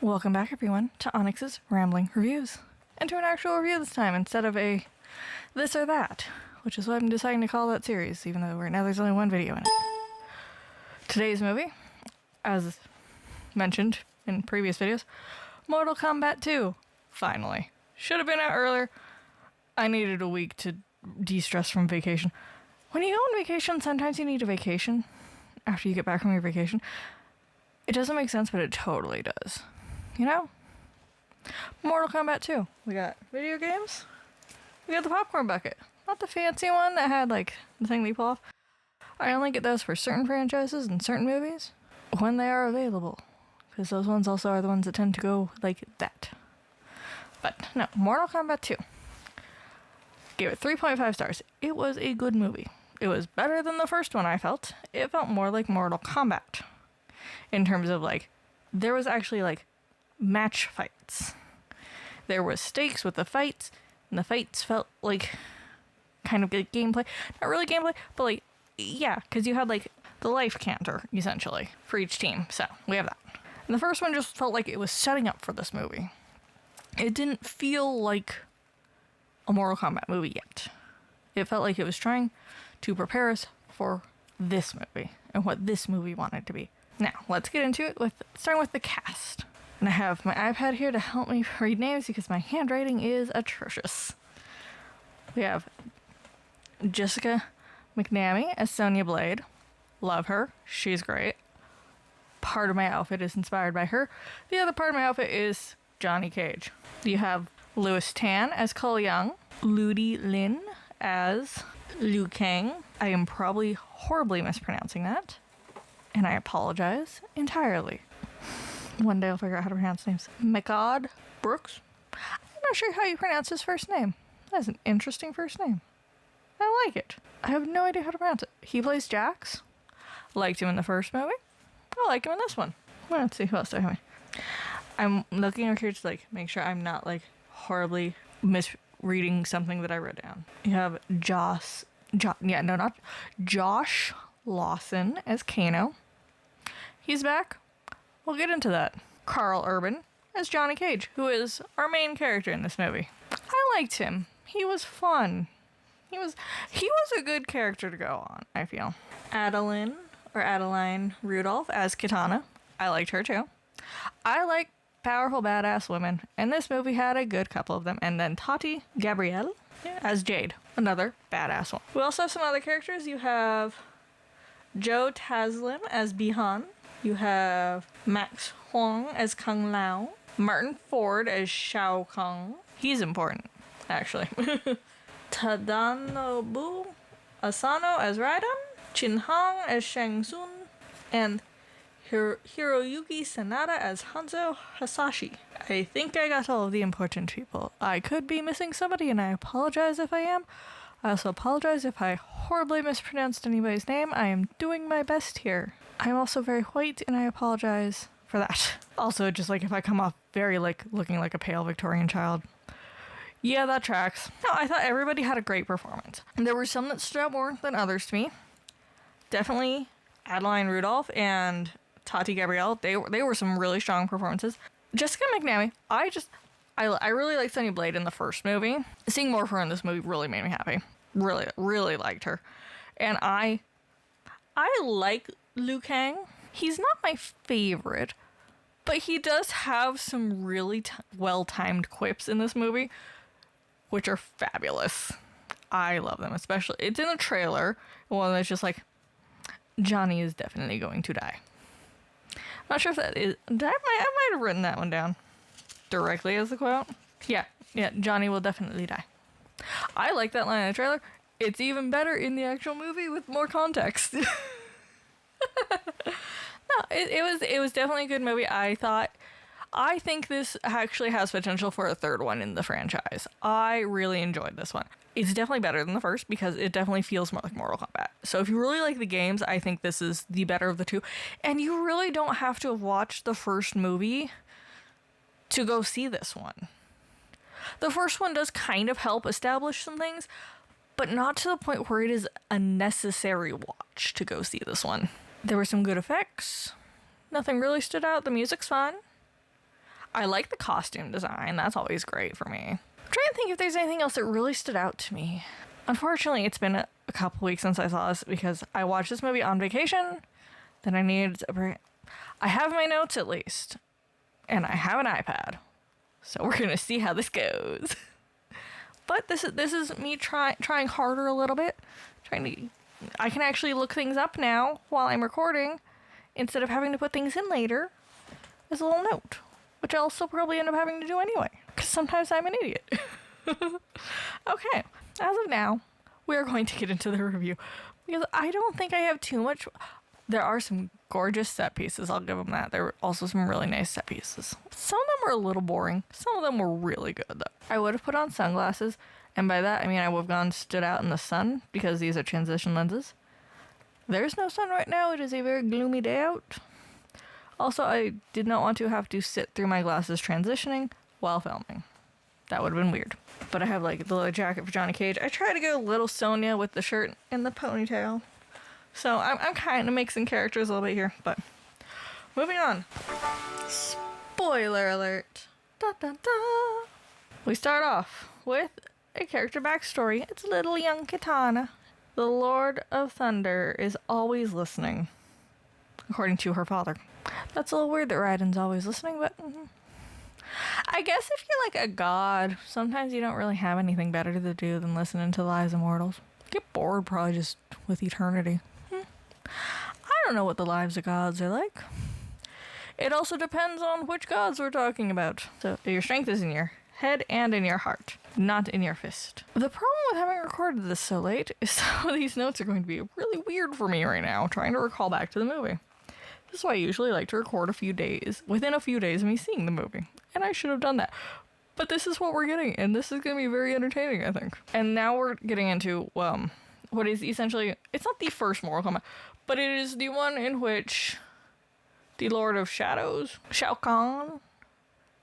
Welcome back, everyone, to Onyx's Rambling Reviews. And to an actual review this time, instead of a this or that, which is what I'm deciding to call that series, even though right now there's only one video in it. Today's movie, as mentioned in previous videos, Mortal Kombat 2, finally. Should have been out earlier. I needed a week to de-stress from vacation. When you go on vacation, sometimes you need a vacation after you get back from your vacation. It doesn't make sense, but it totally does. You know? Mortal Kombat 2. We got video games. We got the popcorn bucket. Not the fancy one that had, like, the thing that you pull off. I only get those for certain franchises and certain movies when they are available. Because those ones also are the ones that tend to go like that. But, no. Mortal Kombat 2. Gave it 3.5 stars. It was a good movie. It was better than the first one, I felt. It felt more like Mortal Kombat. In terms of, like, there was actually, like, match fights. There was stakes with the fights, and the fights felt like kind of good gameplay. Not really gameplay, but, like, yeah, because you had, like, the life counter, essentially, for each team. So, we have that. And the first one just felt like it was setting up for this movie. It didn't feel like a Mortal Kombat movie yet. It felt like it was trying to prepare us for this movie and what this movie wanted to be. Now, let's get into it starting with the cast. And I have my iPad here to help me read names because my handwriting is atrocious. We have Jessica McNamee as Sonya Blade. Love her. She's great. Part of my outfit is inspired by her. The other part of my outfit is Johnny Cage. You have Louis Tan as Cole Young. Ludi Lin as Liu Kang. I am probably horribly mispronouncing that. And I apologize entirely. One day I'll figure out how to pronounce names. Mekad Brooks. I'm not sure how you pronounce his first name. That's an interesting first name. I like it. I have no idea how to pronounce it. He plays Jax. Liked him in the first movie. I like him in this one. Well, let's see who else do I have. I'm looking over here to, like, make sure I'm not, like, horribly misreading something that I wrote down. You have Josh Lawson as Kano. He's back. We'll get into that. Carl Urban as Johnny Cage, who is our main character in this movie. I liked him. He was fun. He was a good character to go on, I feel. Adeline Rudolph as Kitana. I liked her too. I like powerful badass women, and this movie had a good couple of them. And then Tati Gabrielle as Jade, another badass one. We also have some other characters. You have Joe Taslim as Bihan. You have Max Huang as Kung Lao. Martin Ford as Shao Kahn. He's important, actually. Tadanobu Asano as Raiden. Chin Hong as Shang Tsung. And Hiroyuki Sanada as Hanzo Hasashi. I think I got all of the important people. I could be missing somebody, and I apologize if I am. I also apologize if I horribly mispronounced anybody's name. I am doing my best here. I'm also very white, and I apologize for that. Also, just like if I come off very, like, looking like a pale Victorian child. Yeah, that tracks. No, I thought everybody had a great performance. There were some that stood out more than others to me. Definitely Adeline Rudolph and Tati Gabrielle. They were some really strong performances. Jessica McNamee, I really liked Sonya Blade in the first movie. Seeing more of her in this movie really made me happy. Really, really liked her. And I like Liu Kang. He's not my favorite, but he does have some really well-timed quips in this movie, which are fabulous. I love them, especially. It's in a trailer. One that's just like, Johnny is definitely going to die. I'm not sure if that is. I might have written that one down directly as the quote. Yeah, Johnny will definitely die. I like that line in the trailer. It's even better in the actual movie with more context. No, it was definitely a good movie. I think this actually has potential for a third one in the franchise. I really enjoyed this one. It's definitely better than the first because it definitely feels more like Mortal Kombat. So if you really like the games, I think this is the better of the two. And you really don't have to have watched the first movie to go see this one. The first one does kind of help establish some things, but not to the point where it is a necessary watch to go see this one. There were some good effects. Nothing really stood out. The music's fine. I like the costume design. That's always great for me. I'm trying to think if there's anything else that really stood out to me. Unfortunately, it's been a couple weeks since I saw this because I watched this movie on vacation. Then I needed a break. I have my notes at least. And I have an iPad. So we're going to see how this goes. But this is me trying harder a little bit. I can actually look things up now while I'm recording instead of having to put things in later as a little note, which I'll still probably end up having to do anyway, because sometimes I'm an idiot. Okay, as of now, we are going to get into the review, because I don't think I have too much. There are some gorgeous set pieces, I'll give them that. There were also some really nice set pieces. Some of them were a little boring. Some of them were really good, though. I would have put on sunglasses, and by that I mean I would have stood out in the sun, because these are transition lenses. There's no sun right now. It is a very gloomy day out. Also, I did not want to have to sit through my glasses transitioning while filming. That would have been weird. But I have like the little jacket for Johnny Cage. I try to go little Sonia with the shirt and the ponytail. So I'm kind of mixing characters a little bit here, but moving on. Spoiler alert. Da, da, da. We start off with a character backstory. It's little young Kitana. The Lord of Thunder is always listening, according to her father. That's a little weird that Raiden's always listening, but I guess if you're like a god, sometimes you don't really have anything better to do than listening to the lives of mortals. Get bored probably just with eternity. I don't know what the lives of gods are like. It also depends on which gods we're talking about. So your strength is in your head and in your heart, not in your fist. The problem with having recorded this so late is some of these notes are going to be really weird for me right now, trying to recall back to the movie. This is why I usually like to record within a few days of me seeing the movie. And I should have done that. But this is what we're getting, and this is going to be very entertaining, I think. And now we're getting into, what is essentially, it's not the first Mortal Kombat, but it is the one in which the Lord of Shadows, Shao Kahn,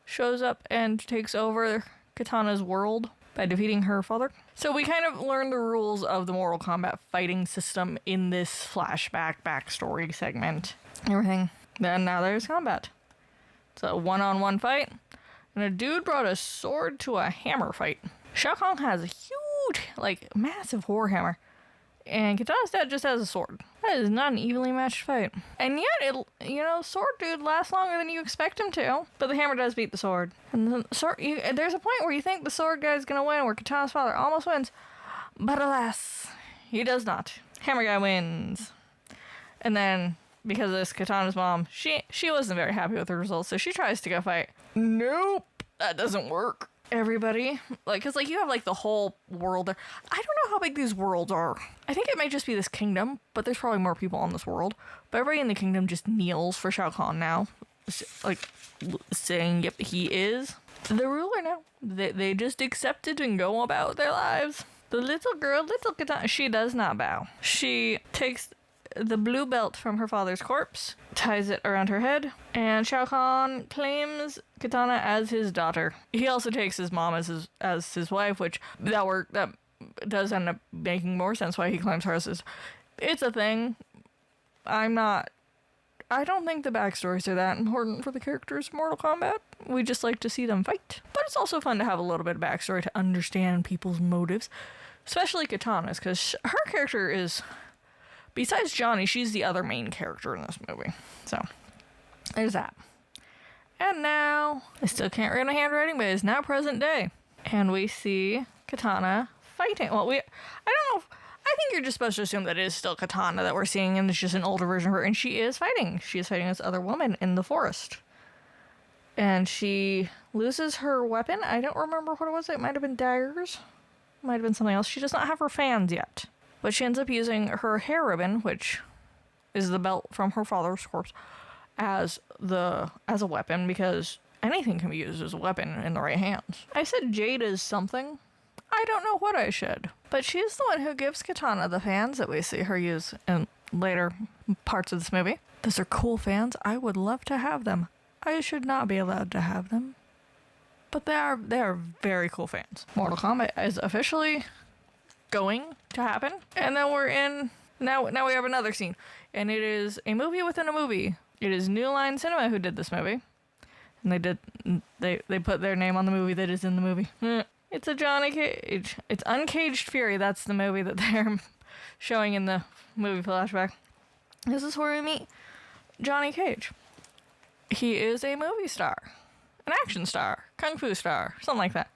shows up and takes over Kitana's world by defeating her father. So we kind of learn the rules of the Mortal Kombat fighting system in this flashback backstory segment. Everything. Then now there's combat. It's a one-on-one fight, and a dude brought a sword to a hammer fight. Shao Kahn has a huge, massive warhammer, and Kitana's dad just has a sword. That is not an evenly matched fight. And yet, sword dude lasts longer than you expect him to, but the hammer does beat the sword. And the sword, there's a point where you think the sword guy's gonna win, where Kitana's father almost wins, but alas, he does not. Hammer guy wins. And then, because of this, Kitana's mom, she wasn't very happy with the results, so she tries to go fight. Nope, that doesn't work. Everybody, because you have the whole world there. I don't know how big these worlds are. I think it might just be this kingdom, but there's probably more people on this world. But everybody in the kingdom just kneels for Shao Kahn now, saying, yep, he is the ruler now. They just accept it and go about their lives. The little girl, little Kitana, she does not bow. She takes the blue belt from her father's corpse, ties it around her head, and Shao Kahn claims Kitana as his daughter. He also takes his mom as his wife, which that does end up making more sense why he claims her as his. It's a thing. I don't think the backstories are that important for the characters of Mortal Kombat. We just like to see them fight. But it's also fun to have a little bit of backstory to understand people's motives, especially Kitana's, because her character is, besides Johnny, she's the other main character in this movie. So, there's that. And now, I still can't read my handwriting, but it's now present day. And we see Kitana fighting. Well, I don't know, I think you're just supposed to assume that it is still Kitana that we're seeing, and it's just an older version of her, and she is fighting. She is fighting this other woman in the forest. And she loses her weapon. I don't remember what it was. It might have been daggers. Might have been something else. She does not have her fans yet. But she ends up using her hair ribbon, which is the belt from her father's corpse, as a weapon, because anything can be used as a weapon in the right hands. I said Jade is something. I don't know what I should. But she's the one who gives Kitana the fans that we see her use in later parts of this movie. Those are cool fans. I would love to have them. I should not be allowed to have them. But they are very cool fans. Mortal Kombat is officially going to happen. And then we're in, now we have another scene. And it is a movie within a movie. It is New Line Cinema who did this movie. And they put their name on the movie that is in the movie. It's a Johnny Cage. It's Uncaged Fury. That's the movie that they're showing in the movie flashback. This is where we meet Johnny Cage. He is a movie star, an action star, kung fu star, something like that.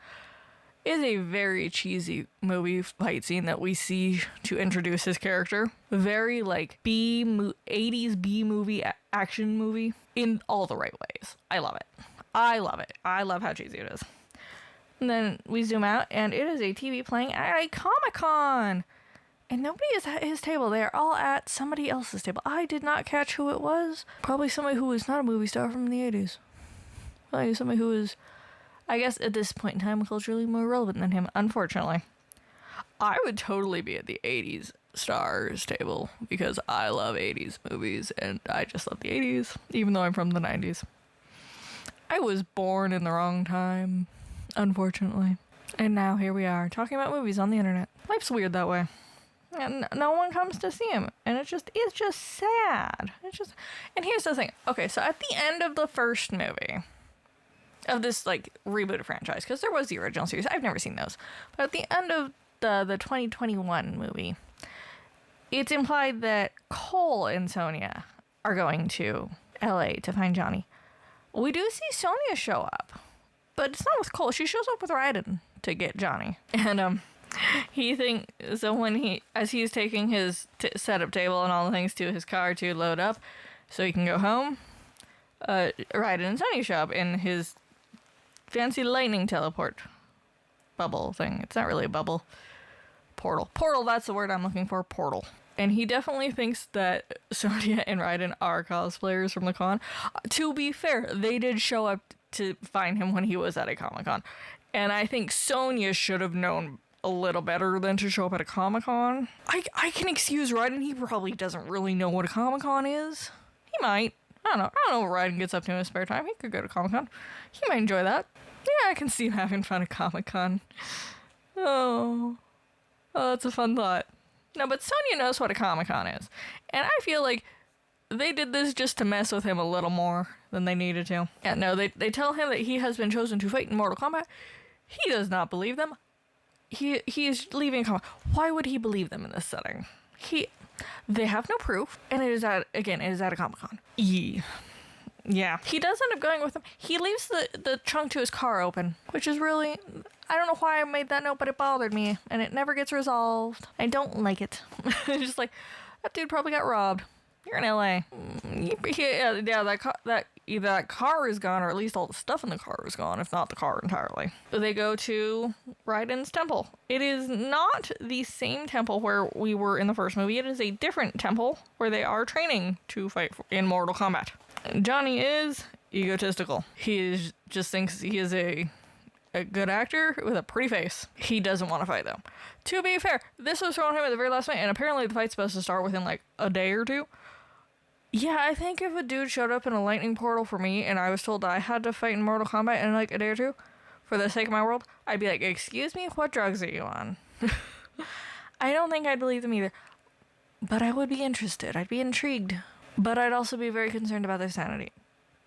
It is a very cheesy movie fight scene that we see to introduce his character. Very like 80s B movie action movie in all the right ways. I love it. I love it. I love how cheesy it is. And then we zoom out, and it is a TV playing at a Comic-Con. And nobody is at his table. They are all at somebody else's table. I did not catch who it was. Probably somebody who was not a movie star from the 80s. Probably somebody who was, I guess, at this point in time, culturally more relevant than him, unfortunately. I would totally be at the 80s stars table because I love 80s movies, and I just love the 80s, even though I'm from the 90s. I was born in the wrong time, unfortunately. And now here we are, talking about movies on the internet. Life's weird that way. And no one comes to see him, and it's just sad. And here's the thing. Okay, so at the end of the first movie of this like rebooted franchise, because there was the original series, I've never seen those, but at the end of the 2021 movie, it's implied that Cole and Sonya are going to LA to find Johnny. We do see Sonya show up, but it's not with Cole. She shows up with Raiden to get Johnny, and as he's taking his setup table and all the things to his car to load up so he can go home, Raiden and Sonya show up in his fancy lightning teleport bubble thing. It's not really a bubble. Portal, that's the word I'm looking for. Portal. And he definitely thinks that Sonya and Raiden are cosplayers from the con. To be fair, they did show up to find him when he was at a Comic-Con, and I think Sonya should have known a little better than to show up at a Comic-Con. I can excuse Raiden. He probably doesn't really know what a Comic-Con is. He might. I don't know what Raiden gets up to in his spare time. He could go to Comic-Con. He might enjoy that. Yeah, I can see him having fun at Comic-Con. Oh, that's a fun thought. No, but Sonya knows what a Comic-Con is. And I feel like they did this just to mess with him a little more than they needed to. Yeah, no, they tell him that he has been chosen to fight in Mortal Kombat. He does not believe them. He is leaving Comic. Why would he believe them in this setting? They have no proof, and it is at a Comic-Con. Yeah. He does end up going with them. He leaves the trunk to his car open, which is really, I don't know why I made that note, but it bothered me, and it never gets resolved. I don't like it. It's just like, that dude probably got robbed. You're in LA. Either that car is gone, or at least all the stuff in the car is gone, if not the car entirely. They go to Raiden's temple. It is not the same temple where we were in the first movie. It is a different temple where they are training to fight in Mortal Kombat. Johnny is egotistical. Just thinks he is a good actor with a pretty face. He doesn't want to fight them. To be fair, this was thrown him at the very last minute, and apparently the fight's supposed to start within like a day or two. Yeah, I think if a dude showed up in a lightning portal for me and I was told I had to fight in Mortal Kombat in like a day or two for the sake of my world, I'd be like, excuse me, what drugs are you on? I don't think I'd believe them either. But I would be interested. I'd be intrigued. But I'd also be very concerned about their sanity.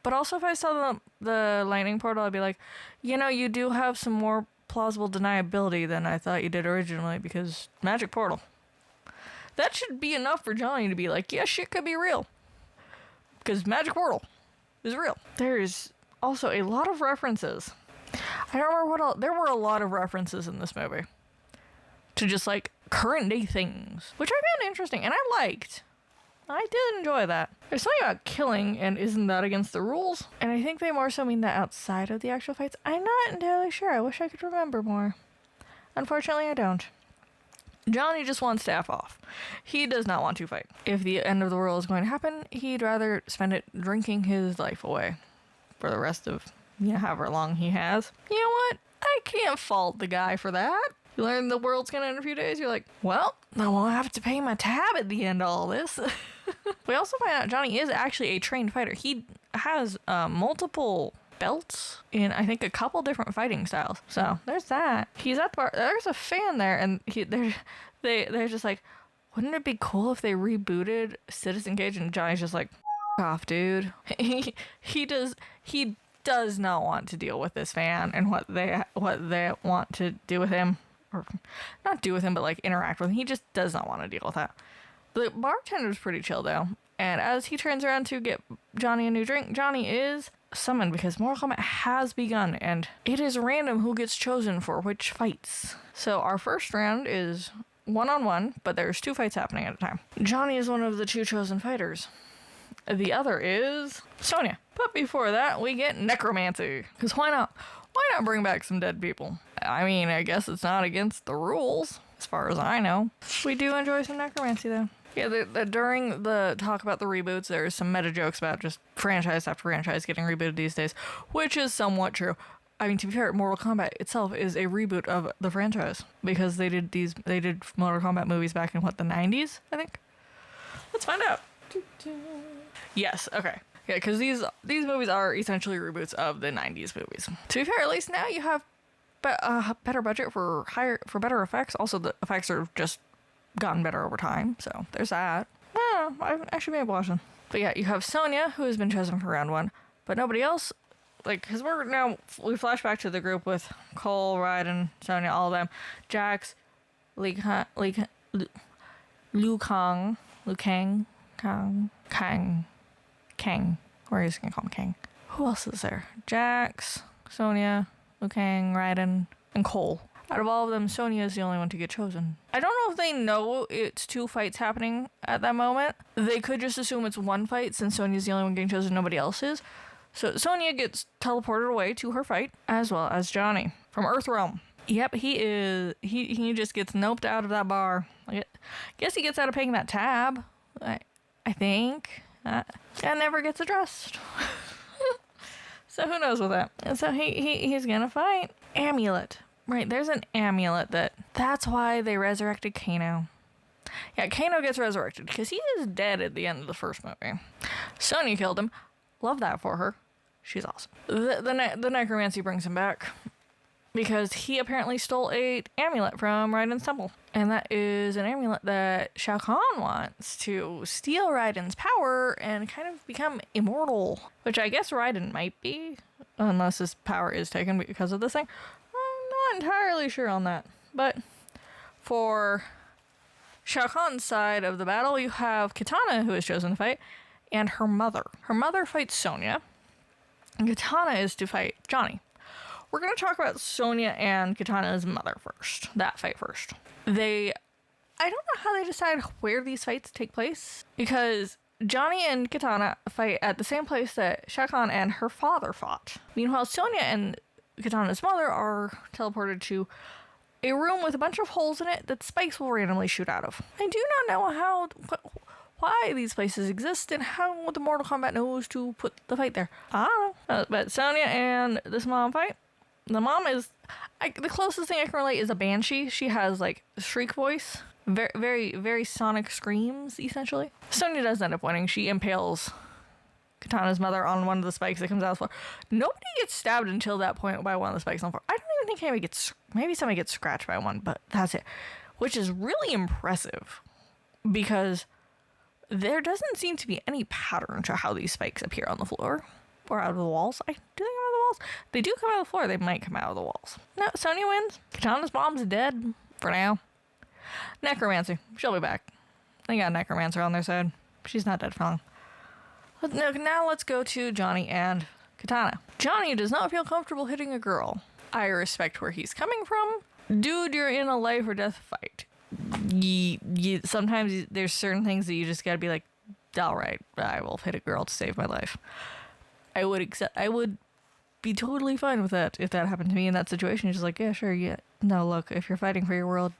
But also if I saw the lightning portal, I'd be like, you do have some more plausible deniability than I thought you did originally, because magic portal. That should be enough for Johnny to be like, yeah, shit could be real. Because magic portal is real. There's also a lot of references. I don't remember what else. There were a lot of references in this movie to just like current day things, which I found interesting and I liked. I did enjoy that. There's something about killing, and isn't that against the rules? And I think they more so mean that outside of the actual fights. I'm not entirely sure. I wish I could remember more. Unfortunately, I don't. Johnny just wants to F off. He does not want to fight. If the end of the world is going to happen, he'd rather spend it drinking his life away for the rest of, however long he has. You know what? I can't fault the guy for that. You learn the world's gonna end in a few days, you're like, well, I won't have to pay my tab at the end of all this. We also find out Johnny is actually a trained fighter. He has multiple belts in, I think, a couple different fighting styles. So there's that. He's at the bar. There's a fan there, and they're just like, wouldn't it be cool if they rebooted Citizen Cage? And Johnny's just like, off, dude. He does not want to deal with this fan and what they want to do with him, or not do with him, but like interact with him. He just does not want to deal with that. The bartender's pretty chill though, and as he turns around to get Johnny a new drink, Johnny is summoned because Mortal Kombat has begun, and it is random who gets chosen for which fights. So our first round is 1-on-1, but there's 2 fights happening at a time. Johnny is one of the 2 chosen fighters. The other is Sonya. But before that, we get necromancy. Because why not? Why not bring back some dead people? I mean, I guess it's not against the rules, as far as I know. We do enjoy some necromancy, though. Yeah, during the talk about the reboots, there's some meta jokes about just franchise after franchise getting rebooted these days, which is somewhat true. I mean, to be fair, Mortal Kombat itself is a reboot of the franchise because they did Mortal Kombat movies back in what, the 90s, I think. Let's find out. Yes, okay. Yeah, because these movies are essentially reboots of the 90s movies. To be fair, at least now you have better budget for better effects. Also, the effects are just gotten better over time, so there's that. I don't know, I actually may have watched them. But yeah, you have Sonya, who has been chosen for round 1, but nobody else. Like, because we flash back to the group with Cole, Raiden, Sonya, all of them, Jax, Liu Kang, or he's gonna call him Kang. Who else is there? Jax, Sonya, Liu Kang, Raiden, and Cole. Out of all of them, Sonya is the only one to get chosen. I don't know if they know it's 2 fights happening at that moment. They could just assume it's 1 fight since Sonya's the only one getting chosen, nobody else is. So Sonya gets teleported away to her fight, as well as Johnny from Earthrealm. Yep, he just gets noped out of that bar. I guess he gets out of paying that tab. I think. That never gets addressed. So who knows with that. And so he's gonna fight. Amulet. Right, there's an amulet that's why they resurrected Kano. Yeah, Kano gets resurrected because he is dead at the end of the first movie. Sonya killed him. Love that for her. She's awesome. The necromancy brings him back because he apparently stole an amulet from Raiden's temple. And that is an amulet that Shao Kahn wants to steal Raiden's power and kind of become immortal. Which I guess Raiden might be, unless his power is taken because of this thing. I'm not entirely sure on that. But for Shao Kahn's side of the battle, you have Kitana, who is chosen to fight, and her mother. Her mother fights Sonya, and Kitana is to fight Johnny. We're going to talk about Sonya and Kitana's mother first. That fight first. I don't know how they decide where these fights take place, because Johnny and Kitana fight at the same place that Shao Kahn and her father fought. Meanwhile, Sonya and Kitana's mother are teleported to a room with a bunch of holes in it that spikes will randomly shoot out of. I do not know why these places exist and how the Mortal Kombat knows to put the fight there. I don't know. But Sonya and this mom fight. The mom is... the closest thing I can relate is a banshee. She has, like, a shriek voice. Very, very, very sonic screams, essentially. Sonya does end up winning. She impales Kitana's mother on one of the spikes that comes out of the floor. Nobody gets stabbed until that point by one of the spikes on the floor. I don't even think anybody gets... Maybe somebody gets scratched by one, but that's it. Which is really impressive. Because there doesn't seem to be any pattern to how these spikes appear on the floor. Or out of the walls. Do they come out of the walls? They do come out of the floor. They might come out of the walls. No, Sonya wins. Kitana's mom's dead. For now. Necromancy. She'll be back. They got a necromancer on their side. She's not dead for long. Now let's go to Johnny and Kitana. Johnny does not feel comfortable hitting a girl. I respect where he's coming from. Dude, you're in a life or death fight. Sometimes there's certain things that you just gotta be like, alright, I will hit a girl to save my life. I would be totally fine with that if that happened to me in that situation. He's just like, yeah, sure, yeah. No, look, if you're fighting for your world,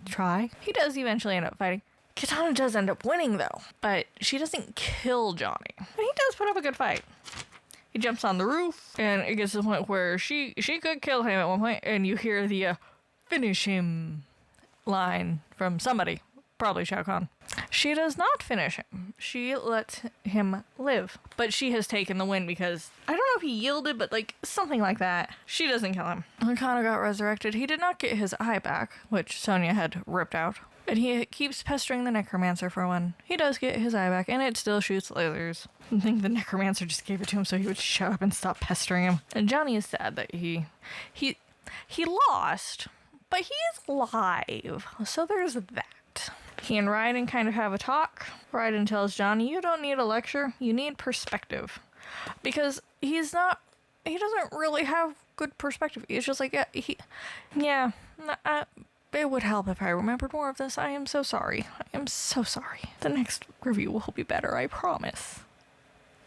try. He does eventually end up fighting. Kitana does end up winning, though. But she doesn't kill Johnny. But he does put up a good fight. He jumps on the roof, and it gets to the point where she could kill him at one point, and you hear the finish him line from somebody. Probably Shao Kahn. She does not finish him. She lets him live. But she has taken the win because, I don't know if he yielded, but like something like that. She doesn't kill him. When Kana got resurrected, he did not get his eye back, which Sonya had ripped out. And he keeps pestering the necromancer for one. He does get his eye back, and it still shoots lasers. I think the necromancer just gave it to him so he would shut up and stop pestering him. And Johnny is sad that he lost, but he is alive. So there's that. He and Raiden kind of have a talk. Raiden tells Johnny, you don't need a lecture, you need perspective. Because he doesn't really have good perspective. He's just like, it would help if I remembered more of this. I am so sorry. I am so sorry. The next review will be better, I promise.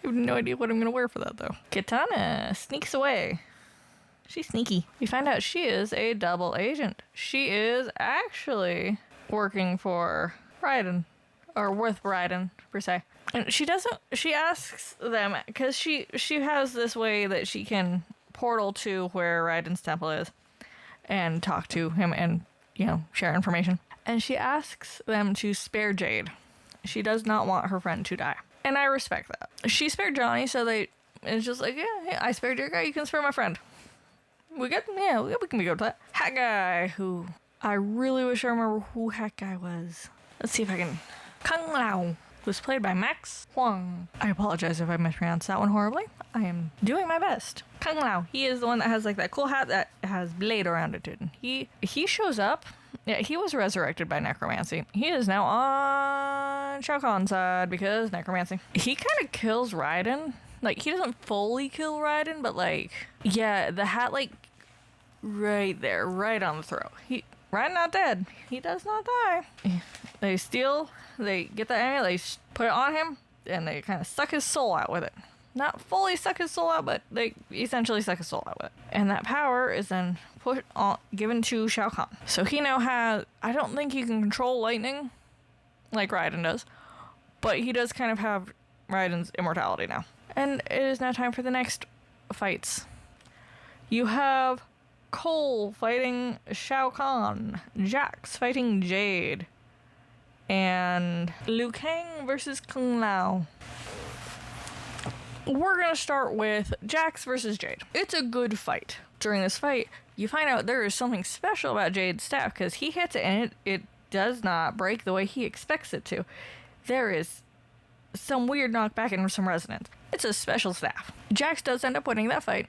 I have no idea what I'm going to wear for that, though. Katana sneaks away. She's sneaky. We find out she is a double agent. She is actually working for Raiden. Or with Raiden, per se. And she asks them, because she has this way that she can portal to where Raiden's temple is and talk to him and, share information. And she asks them to spare Jade. She does not want her friend to die. And I respect that. She spared Johnny, so it's just like, yeah, I spared your guy, you can spare my friend. We good? Yeah, we can be good with that. Hat guy, who I really wish I remember who Hat guy was. Let's see if I can. Kung Lao was played by Max Huang. I apologize if I mispronounced that one horribly. I am doing my best. Kung Lao. He is the one that has like that cool hat that has blade around it. And he shows up. Yeah, he was resurrected by necromancy. He is now on Shao Kahn's side because necromancy. He kind of kills Raiden. Like, he doesn't fully kill Raiden, but like, yeah, the hat like right there, right on the throat. Raiden not dead. He does not die. They get the amulet, they put it on him, and they kind of suck his soul out with it. Not fully suck his soul out, but they essentially suck his soul out with it. And that power is then given to Shao Kahn. So he now has, I don't think he can control lightning like Raiden does, but he does kind of have Raiden's immortality now. And it is now time for the next fights. You have Cole fighting Shao Kahn, Jax fighting Jade, and Liu Kang versus Kung Lao. We're gonna start with Jax versus Jade. It's a good fight. During this fight, you find out there is something special about Jade's staff because he hits it and it does not break the way he expects it to. There is some weird knockback and some resonance. It's a special staff. Jax does end up winning that fight,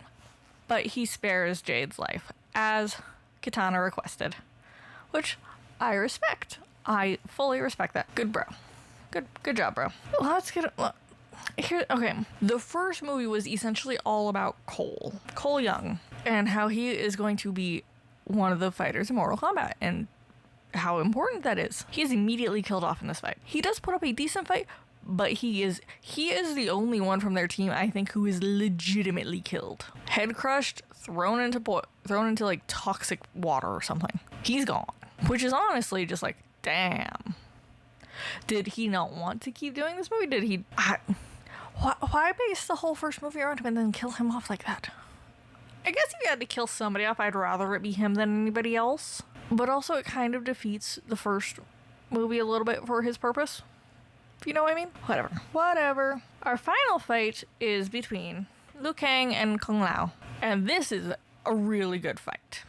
but he spares Jade's life, as Katana requested, which I respect. I fully respect that. Good, bro. Good job, bro. Let's get it. Here, okay. The first movie was essentially all about Cole Young, and how he is going to be one of the fighters in Mortal Kombat, and how important that is. He is immediately killed off in this fight. He does put up a decent fight, but he is the only one from their team, I think, who is legitimately killed. Head crushed, thrown into like toxic water or something. He's gone. Which is honestly just like, damn. Did he not want to keep doing this movie? Did he? Why base the whole first movie around him and then kill him off like that? I guess if you had to kill somebody off, I'd rather it be him than anybody else. But also it kind of defeats the first movie a little bit for his purpose. If you know what I mean? Whatever. Our final fight is between Liu Kang and Kung Lao. And this is a really good fight.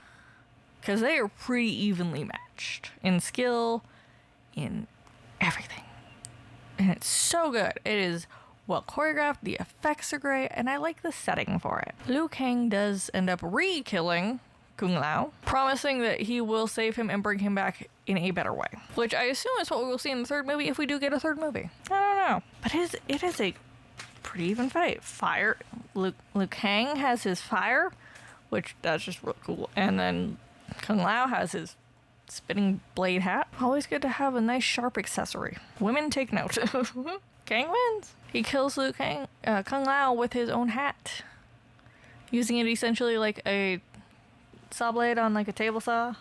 Because they are pretty evenly matched. In skill, in everything. And it's so good. It is well choreographed, the effects are great, and I like the setting for it. Liu Kang does end up re-killing Kung Lao, promising that he will save him and bring him back in a better way. Which I assume is what we will see in the third movie if we do get a third movie. I don't know. But it is a pretty even fight. Liu Kang has his fire, which that's just real cool. And then Kung Lao has his spinning blade hat. Always good to have a nice sharp accessory. Women take note. Kang wins. He kills Kung Lao with his own hat, using it essentially like a saw blade on like a table saw.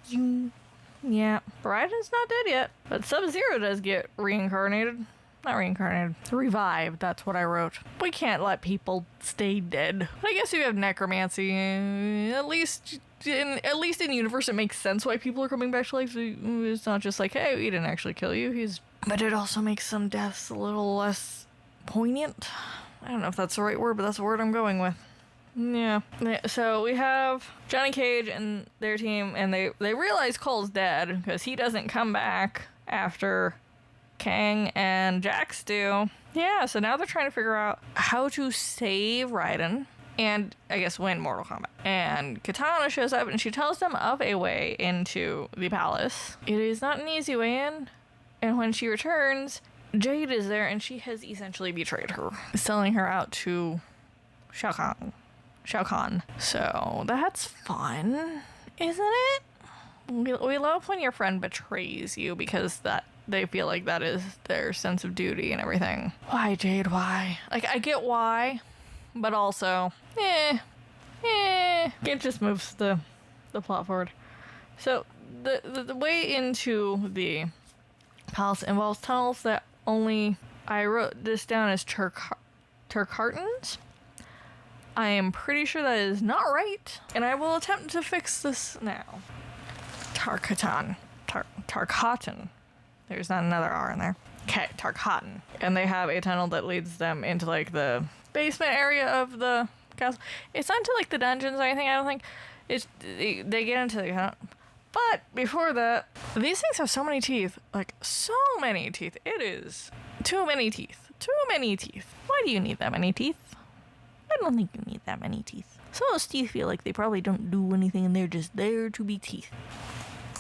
Yeah, Raiden's not dead yet, but Sub-Zero does get reincarnated. Not reincarnated, revived. That's what I wrote. We can't let people stay dead. But I guess if you have necromancy, at least in the universe, it makes sense why people are coming back to life. It's not just like, hey, we didn't actually kill you. But it also makes some deaths a little less poignant. I don't know if that's the right word, but that's the word I'm going with. Yeah. So we have Johnny Cage and their team, and they realize Cole's dead because he doesn't come back after Kang and Jax do. Yeah, so now they're trying to figure out how to save Raiden and, I guess, win Mortal Kombat. And Katana shows up and she tells them of a way into the palace. It is not an easy way in. And when she returns, Jade is there and she has essentially betrayed her, selling her out to Shao Kahn. So that's fun, isn't it? We love when your friend betrays you because they feel like that is their sense of duty and everything. Why, Jade? Why? Like, I get why, but also, it just moves the plot forward. So the way into the palace involves tunnels that only, I wrote this down as Turkartans. I am pretty sure that is not right, and I will attempt to fix this now. Tarkatan. There's not another R in there. Okay, Tarkatan. And they have a tunnel that leads them into, like, the basement area of the castle. It's not into, like, the dungeons or anything, I don't think. They get into the... But before that, these things have so many teeth. Like, so many teeth. It is too many teeth. Too many teeth. Why do you need that many teeth? I don't think you need that many teeth. Some of those teeth feel like they probably don't do anything and they're just there to be teeth.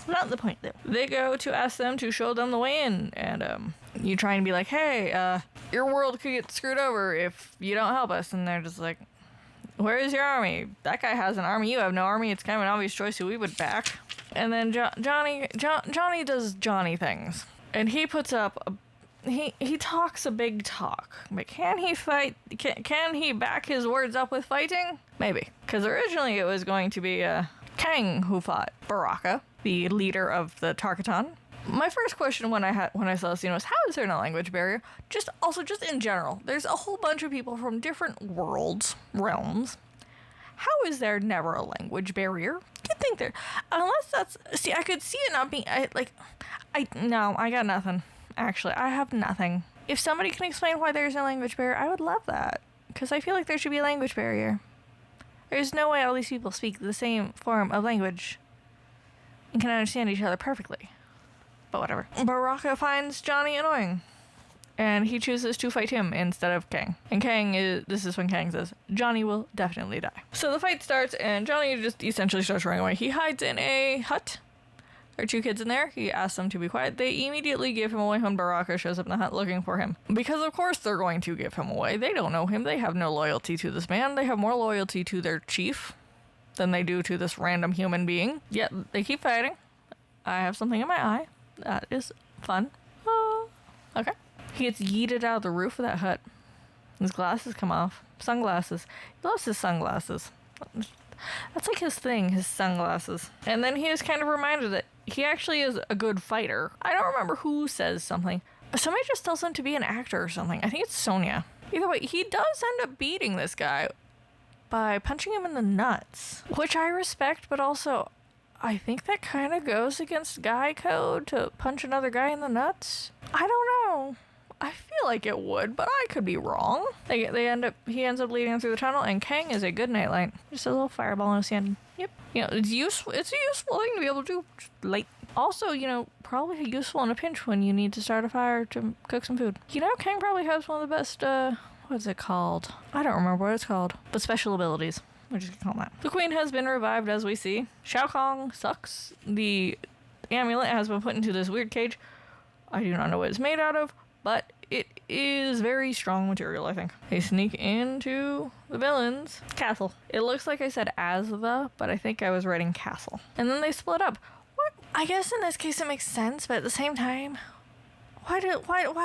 Not the point, though. They go to ask them to show them the way in, and you try and be like, hey, your world could get screwed over if you don't help us. And they're just like, where is your army? That guy has an army. You have no army. It's kind of an obvious choice who we would back. And then Johnny does Johnny things. And he puts up he talks a big talk. But can he fight? Can he back his words up with fighting? Maybe. Because originally it was going to be Kang who fought Baraka, the leader of the Tarkatan. My first question when I saw this scene was, how is there no language barrier? Just in general, there's a whole bunch of people from different realms. How is there never a language barrier? You'd think there, unless that's, see, I could see it not being, I got nothing. Actually, I have nothing. If somebody can explain why there's no language barrier, I would love that. Because I feel like there should be a language barrier. There's no way all these people speak the same form of language and can understand each other perfectly. But whatever. Baraka finds Johnny annoying, and he chooses to fight him instead of Kang. And this is when Kang says, Johnny will definitely die. So the fight starts, and Johnny just essentially starts running away. He hides in a hut. There are two kids in there. He asks them to be quiet. They immediately give him away when Baraka shows up in the hut looking for him. Because of course they're going to give him away. They don't know him. They have no loyalty to this man. They have more loyalty to their chief than they do to this random human being. Yet they keep fighting. I have something in my eye. That is fun. Okay. He gets yeeted out of the roof of that hut. His glasses come off. Sunglasses. He loves his sunglasses. That's like his thing, his sunglasses. And then he is kind of reminded that he actually is a good fighter. I don't remember who says something. Somebody just tells him to be an actor or something. I think it's Sonya. Either way, he does end up beating this guy by punching him in the nuts, which I respect, but also I think that kind of goes against guy code to punch another guy in the nuts. I don't know. I feel like it would, but I could be wrong. He ends up leading him through the tunnel, and Kang is a good nightlight. Just a little fireball in his hand. Yep. It's useful. It's a useful thing to be able to do. Light. Also, probably useful in a pinch when you need to start a fire to cook some food. Kang probably has one of the best, what's it called? I don't remember what it's called. But special abilities. We're just gonna call that. The queen has been revived, as we see. Shao Kahn sucks. The amulet has been put into this weird cage. I do not know what it's made out of, but it is very strong material, I think. They sneak into the villain's castle. It looks like I said but I think I was writing castle. And then they split up. What? I guess in this case it makes sense, but at the same time, why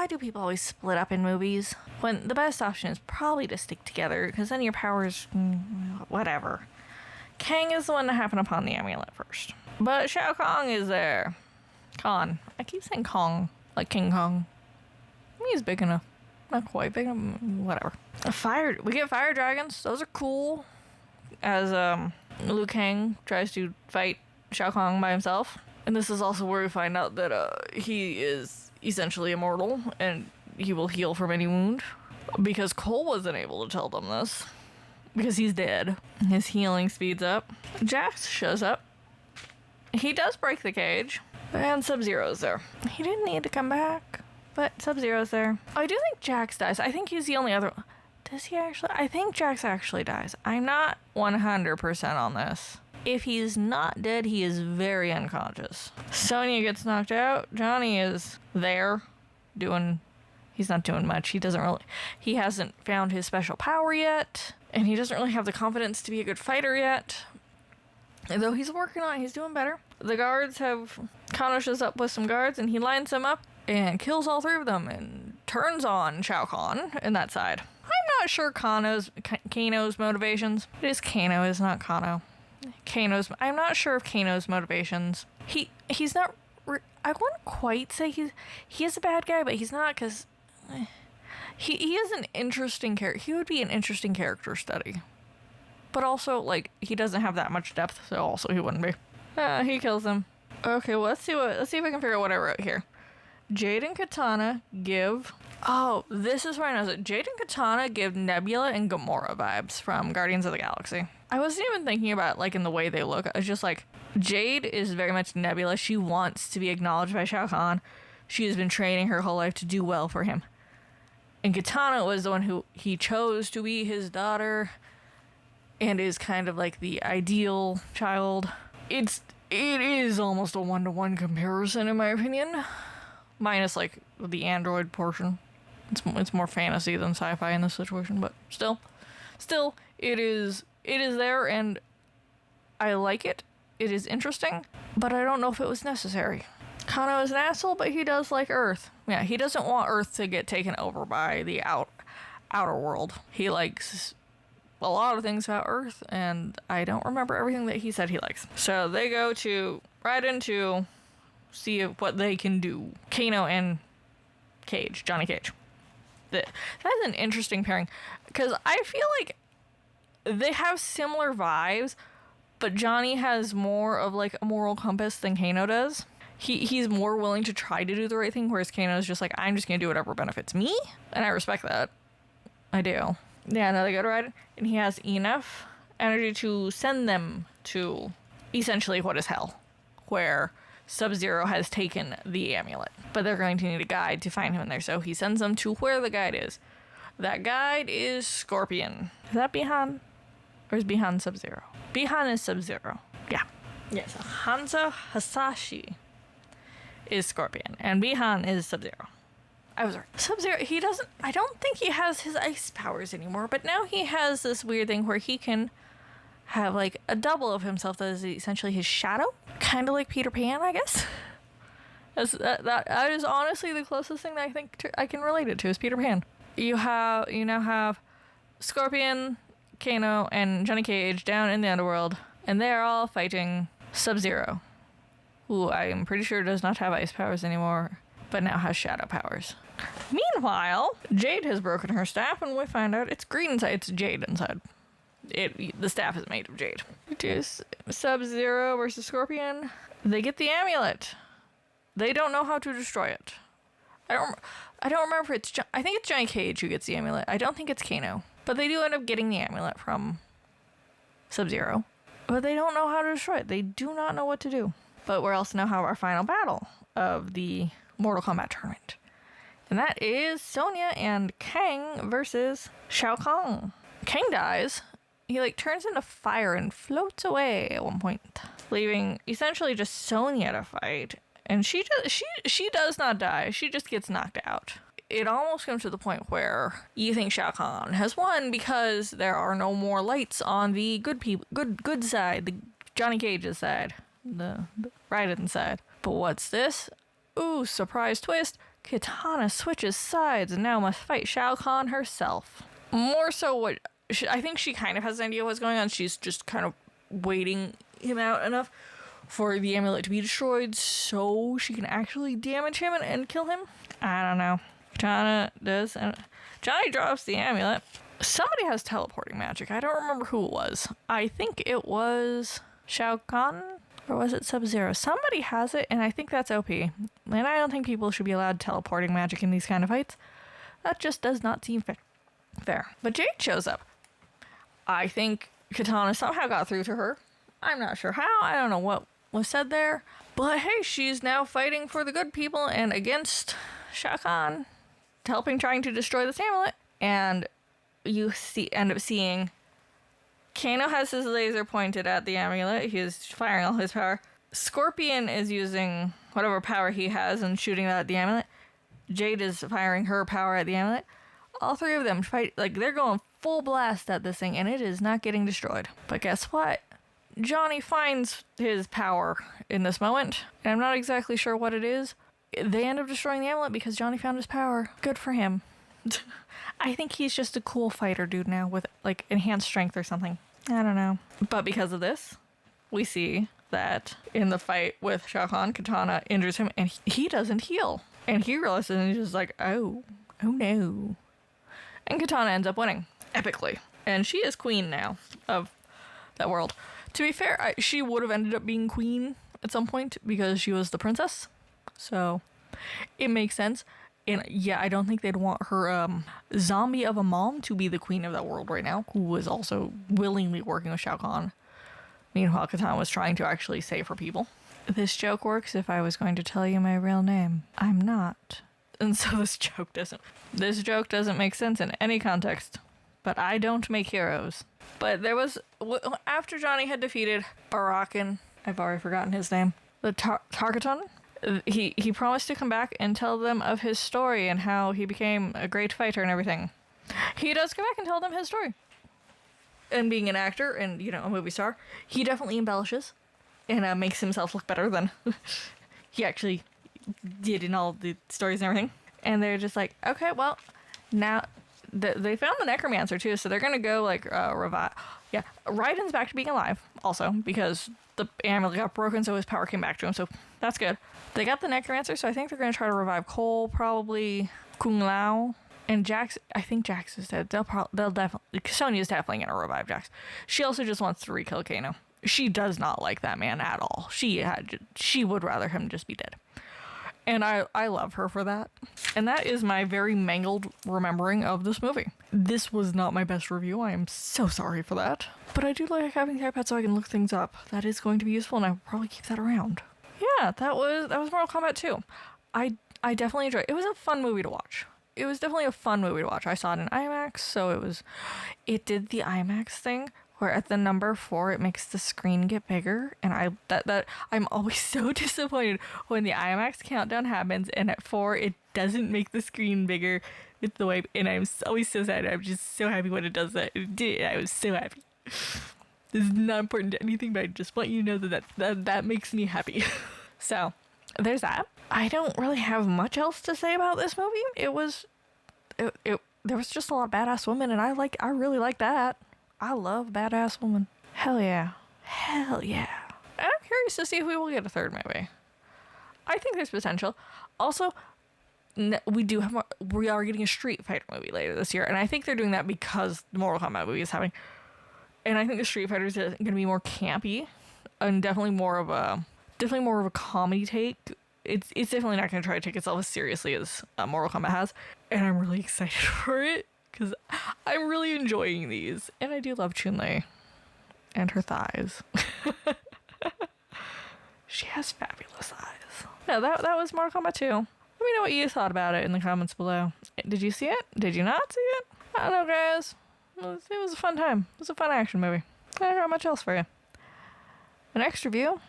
do people always split up in movies? When the best option is probably to stick together, because then your powers, whatever. Kang is the one to happen upon the amulet first. But Shao Kahn is there. Khan. I keep saying Kong, like King Kong. He's big enough. Not quite big enough, whatever. We get fire dragons. Those are cool. As Liu Kang tries to fight Shao Kahn by himself. And this is also where we find out that he is essentially immortal and he will heal from any wound. Because Cole wasn't able to tell them this. because he's dead. His healing speeds up. Jax shows up. He does break the cage. And Sub-Zero's there. He didn't need to come back, but Sub-Zero's there. I do think Jax dies. I think he's the only other... Does he actually? I think Jax actually dies. I'm not 100% on this. If he's not dead, he is very unconscious. Sonya gets knocked out. Johnny is there doing... He's not doing much. He hasn't found his special power yet. And he doesn't really have the confidence to be a good fighter yet. And though he's working on it, he's doing better. The guards have... Kano shows up with some guards and he lines them up and kills all 3 of them and turns on Shao Kahn in that side. I'm not sure Kano's motivations. It is Kano, it's not Kano. I'm not sure of Kano's motivations. He's not... I wouldn't quite say he is a bad guy, but he's not, because... He is an interesting character. He would be an interesting character study. But also, like, he doesn't have that much depth, so also he wouldn't be. He kills him. Okay, well, let's see if I can figure out what I wrote here. Jade and Katana give... Oh, this is where I know it. Jade and Katana give Nebula and Gamora vibes from Guardians of the Galaxy. I wasn't even thinking about it, like, in the way they look. It's just like, Jade is very much Nebula. She wants to be acknowledged by Shao Kahn. She has been training her whole life to do well for him. And Katana was the one who he chose to be his daughter and is kind of like the ideal child. It is almost a 1-to-1 comparison in my opinion. Minus like the android portion. It's more fantasy than sci-fi in this situation, but still it is there and I like it. It is interesting, but I don't know if it was necessary. Kano is an asshole, but he does like Earth. Yeah, he doesn't want Earth to get taken over by the outer world. He likes a lot of things about Earth, and I don't remember everything that he said he likes. So they go right into see what they can do. Kano and Johnny Cage. That's an interesting pairing, because I feel like they have similar vibes, but Johnny has more of like a moral compass than Kano does. He's more willing to try to do the right thing, whereas Kano's just like, I'm just gonna do whatever benefits me, and I respect that. I do. Yeah, no, they go to ride, and he has enough energy to send them to essentially what is hell, where Sub-Zero has taken the amulet. But they're going to need a guide to find him in there, so he sends them to where the guide is. That guide is Scorpion. Is that Bihan? Or is Bihan Sub-Zero? Bihan is Sub-Zero. Yeah. Yes, Hanzo Hasashi is Scorpion, and Bihan is Sub-Zero. I was right. Sub-Zero, I don't think he has his ice powers anymore, but now he has this weird thing where he can have like a double of himself that is essentially his shadow. Kind of like Peter Pan, I guess. That is honestly the closest thing that I think I can relate it to is Peter Pan. You now have Scorpion, Kano, and Johnny Cage down in the underworld, and they're all fighting Sub-Zero, who I am pretty sure does not have ice powers anymore, but now has shadow powers. Meanwhile, Jade has broken her staff, and we find out it's green inside. It's Jade inside. The staff is made of jade. It is Sub-Zero versus Scorpion. They get the amulet. They don't know how to destroy it. I don't remember if I think it's Johnny Cage who gets the amulet. I don't think it's Kano. But they do end up getting the amulet from Sub-Zero. But they don't know how to destroy it. They do not know what to do. But we also now have our final battle of the Mortal Kombat tournament. And that is Sonya and Kang versus Shao Kahn. Kang dies. He like turns into fire and floats away at one point, leaving essentially just Sonya to fight. And she does not die. She just gets knocked out. It almost comes to the point where you think Shao Kahn has won because there are no more lights on the good side, the Johnny Cage's side, the Raiden side. But what's this? Ooh, surprise twist. Katana switches sides and now must fight Shao Kahn herself. More so I think she kind of has an idea what's going on. She's just kind of waiting him out enough for the amulet to be destroyed so she can actually damage him and kill him. I don't know. Katana does, and Johnny drops the amulet. Somebody has teleporting magic. I don't remember who it was. I think it was Shao Kahn, or was it Sub-Zero? Somebody has it, and I think that's OP. And I don't think people should be allowed teleporting magic in these kind of fights. That just does not seem fair. But Jade shows up. I think Katana somehow got through to her. I'm not sure how. I don't know what was said there. But hey, she's now fighting for the good people and against Shao Kahn, trying to destroy this amulet. And you end up seeing Kano has his laser pointed at the amulet. He is firing all his power. Scorpion is using whatever power he has and shooting that at the amulet. Jade is firing her power at the amulet. All three of them fight, like, they're going full blast at this thing, and it is not getting destroyed. But guess what? Johnny finds his power in this moment, and I'm not exactly sure what it is. They end up destroying the amulet because Johnny found his power. Good for him. I think he's just a cool fighter dude now with, like, enhanced strength or something. I don't know. But because of this, we see that in the fight with Shao Kahn, Katana injures him, and he doesn't heal. And he realizes, and he's just like, oh no. And Katana ends up winning, epically. And she is queen now of that world. To be fair, she would have ended up being queen at some point because she was the princess. So it makes sense. And yeah, I don't think they'd want her zombie of a mom to be the queen of that world right now, who was also willingly working with Shao Kahn. Meanwhile, Katana was trying to actually save her people. This joke works if I was going to tell you my real name. I'm not. And so this joke doesn't make sense in any context. But I don't make heroes. But there was, after Johnny had defeated Arakan, I've already forgotten his name, the Tarkaton, he promised to come back and tell them of his story and how he became a great fighter and everything. He does come back and tell them his story. And being an actor and, you know, a movie star, he definitely embellishes and makes himself look better than he actually did in all the stories and everything. And they're just like, okay, well, now they found the necromancer too, so they're gonna go like revive. Yeah, Raiden's back to being alive also because the amulet got broken, so his power came back to him. So that's good. They got the necromancer, so I think they're gonna try to revive Cole, probably Kung Lao, and Jax. I think Jax is dead. They'll definitely. Sonya's definitely gonna revive Jax. She also just wants to re-kill Kano. She does not like that man at all. She would rather him just be dead. And I love her for that. And that is my very mangled remembering of this movie. This was not my best review. I am so sorry for that. But I do like having the iPad so I can look things up. That is going to be useful, and I will probably keep that around. Yeah, that was Mortal Kombat 2. I definitely enjoyed it. It was a fun movie to watch. It was definitely a fun movie to watch. I saw it in IMAX, so it did the IMAX thing where at the number 4 it makes the screen get bigger, and I'm always so disappointed when the IMAX countdown happens and at 4 it doesn't make the screen bigger with the way, and I'm always so sad. I'm just so happy when it does that. It did. I was so happy. This is not important to anything, but I just want you to know that makes me happy. So there's that. I don't really have much else to say about this movie. There was just a lot of badass women, and I really like that. I love badass women. Hell yeah. Hell yeah. And I'm curious to see if we will get a third movie. I think there's potential. Also, we are getting a Street Fighter movie later this year, and I think they're doing that because the Mortal Kombat movie is happening. And I think the Street Fighter is going to be more campy and definitely more of a comedy take. It's definitely not going to try to take itself as seriously as Mortal Kombat has, and I'm really excited for it because I'm really enjoying these, and I do love Chun-Li and her thighs. She has fabulous eyes. No, that was Mortal Kombat 2. Let me know what you thought about it in the comments below. Did you see it? Did you not see it? I don't know, guys. It was a fun time. It was a fun action movie. I don't got much else for you. The next review.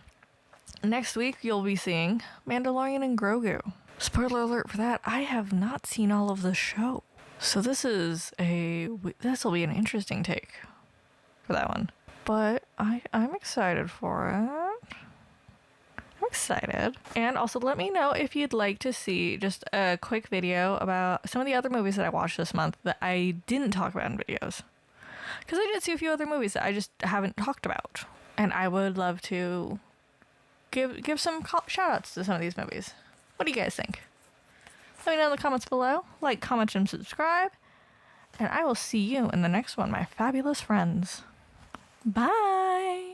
Next week, you'll be seeing Mandalorian and Grogu. Spoiler alert for that, I have not seen all of the show. So this will be an interesting take for that one. But I'm excited for it. I'm excited. And also let me know if you'd like to see just a quick video about some of the other movies that I watched this month that I didn't talk about in videos. Because I did see a few other movies that I just haven't talked about. And I would love to give some shout outs to some of these movies. What do you guys think? Let me know in the comments below. Like, comment, and subscribe. And I will see you in the next one, my fabulous friends. Bye!